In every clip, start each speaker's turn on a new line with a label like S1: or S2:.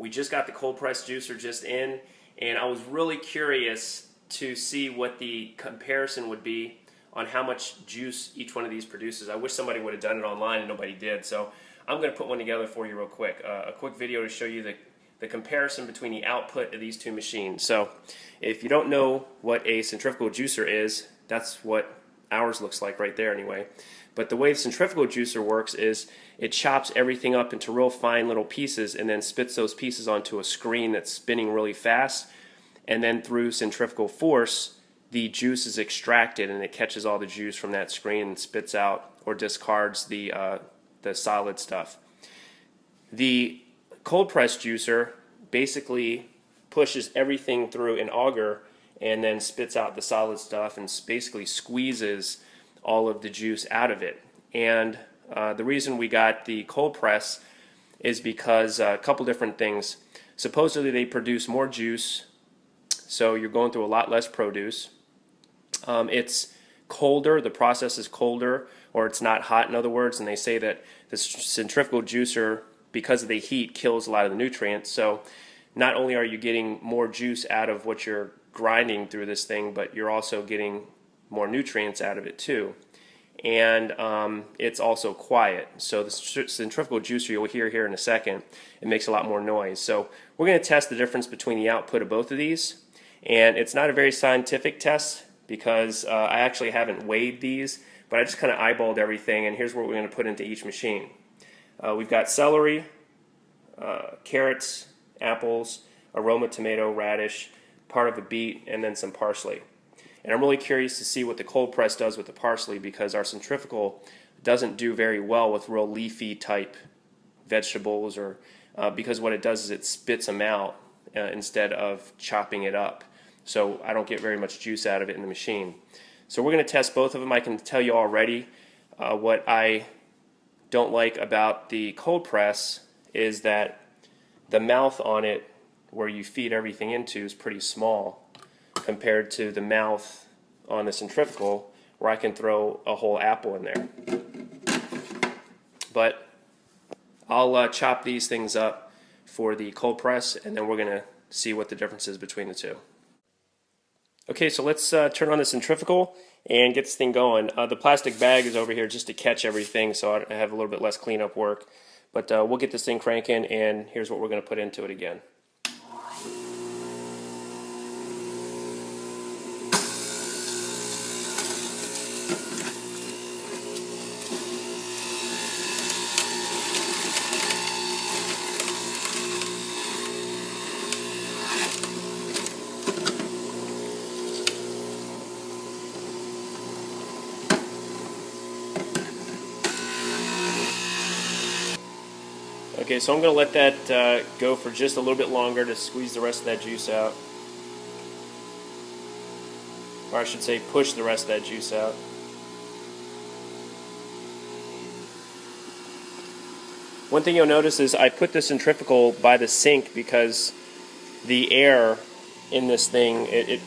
S1: We just got the cold press juicer just in, and I was really curious to see what the comparison would be on how much juice each one of these produces. I wish somebody would have done it online and nobody did, so I'm going to put one together for you real quick. A quick video to show you the comparison between the output of these two machines. So if you don't know what a centrifugal juicer is, that's what ours looks like right there anyway. But the way the centrifugal juicer works is it chops everything up into real fine little pieces and then spits those pieces onto a screen that's spinning really fast, and then through centrifugal force the juice is extracted and it catches all the juice from that screen and spits out or discards the solid stuff. The cold press juicer basically pushes everything through an auger and then spits out the solid stuff and basically squeezes all of the juice out of it. And the reason we got the cold press is because a couple different things. Supposedly they produce more juice, so you're going through a lot less produce. It's colder, the process is colder, or it's not hot in other words, and they say that the centrifugal juicer, because of the heat, kills a lot of the nutrients. So not only are you getting more juice out of what you're grinding through this thing, but you're also getting more nutrients out of it too. And it's also quiet. So the centrifugal juicer, you'll hear here in a second, it makes a lot more noise. So we're going to test the difference between the output of both of these. And it's not a very scientific test because I actually haven't weighed these, but I just kind of eyeballed everything, and here's what we're going to put into each machine. We've got celery, carrots, apples, aroma tomato, radish, part of a beet, and then some parsley. And I'm really curious to see what the cold press does with the parsley, because our centrifugal doesn't do very well with real leafy type vegetables, or because what it does is it spits them out instead of chopping it up. So I don't get very much juice out of it in the machine. So we're going to test both of them. I can tell you already what I don't like about the cold press is that the mouth on it where you feed everything into is pretty small compared to the mouth on the centrifugal where I can throw a whole apple in there. But I'll chop these things up for the cold press, and then we're going to see what the difference is between the two. Okay, so let's turn on the centrifugal and get this thing going. The plastic bag is over here just to catch everything, so I have a little bit less cleanup work. But we'll get this thing cranking, and here's what we're going to put into it again. Okay, so I'm going to let that go for just a little bit longer to squeeze the rest of that juice out. Or I should say push the rest of that juice out. One thing you'll notice is I put the centrifugal by the sink because the air in this thing, it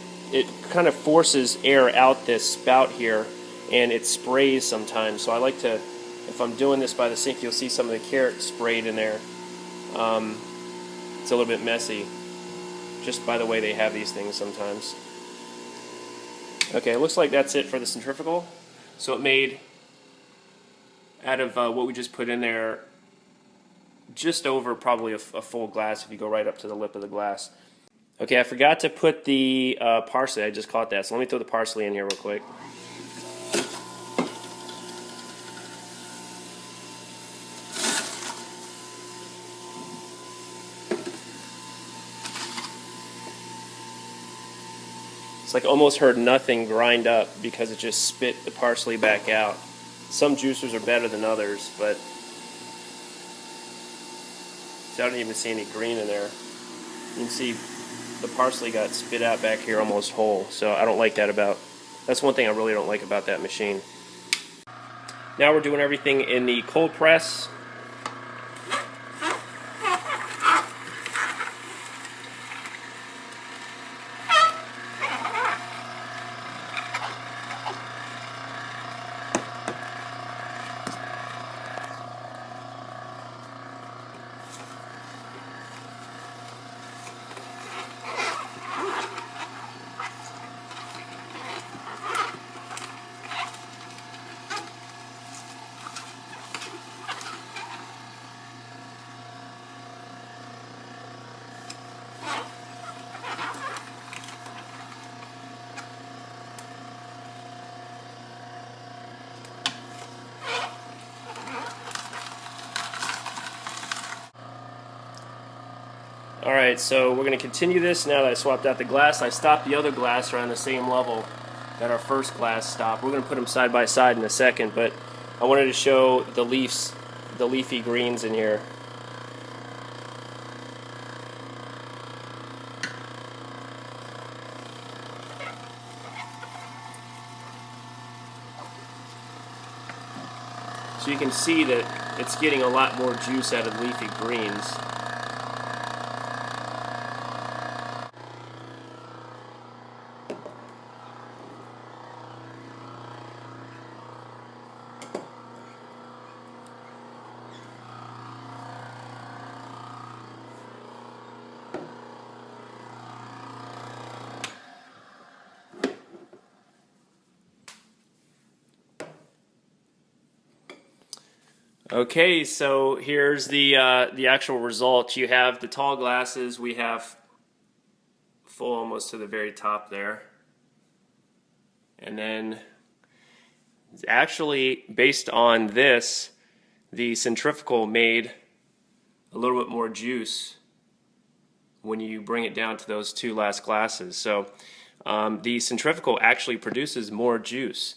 S1: kind of forces air out this spout here, and it sprays sometimes. So I like to, if I'm doing this by the sink, you'll see some of the carrots sprayed in there. It's a little bit messy, just by the way they have these things sometimes. Okay, it looks like that's it for the centrifugal. So it made, out of what we just put in there, just over probably a full glass if you go right up to the lip of the glass. Okay, I forgot to put the parsley. I just caught that, so let me throw the parsley in here real quick. It's like almost heard nothing grind up because it just spit the parsley back out. Some juicers are better than others, but I don't even see any green in there. You can see the parsley got spit out back here almost whole, so I don't like that about, that's one thing I really don't like about that machine. Now we're doing everything in the cold press. Alright, so we're going to continue this now that I swapped out the glass. I stopped the other glass around the same level that our first glass stopped. We're going to put them side by side in a second, but I wanted to show the leafy greens in here. So you can see that it's getting a lot more juice out of leafy greens. Okay, so here's the actual result. You have the tall glasses. We have full almost to the very top there, and then actually based on this, the centrifugal made a little bit more juice when you bring it down to those two last glasses. So the centrifugal actually produces more juice.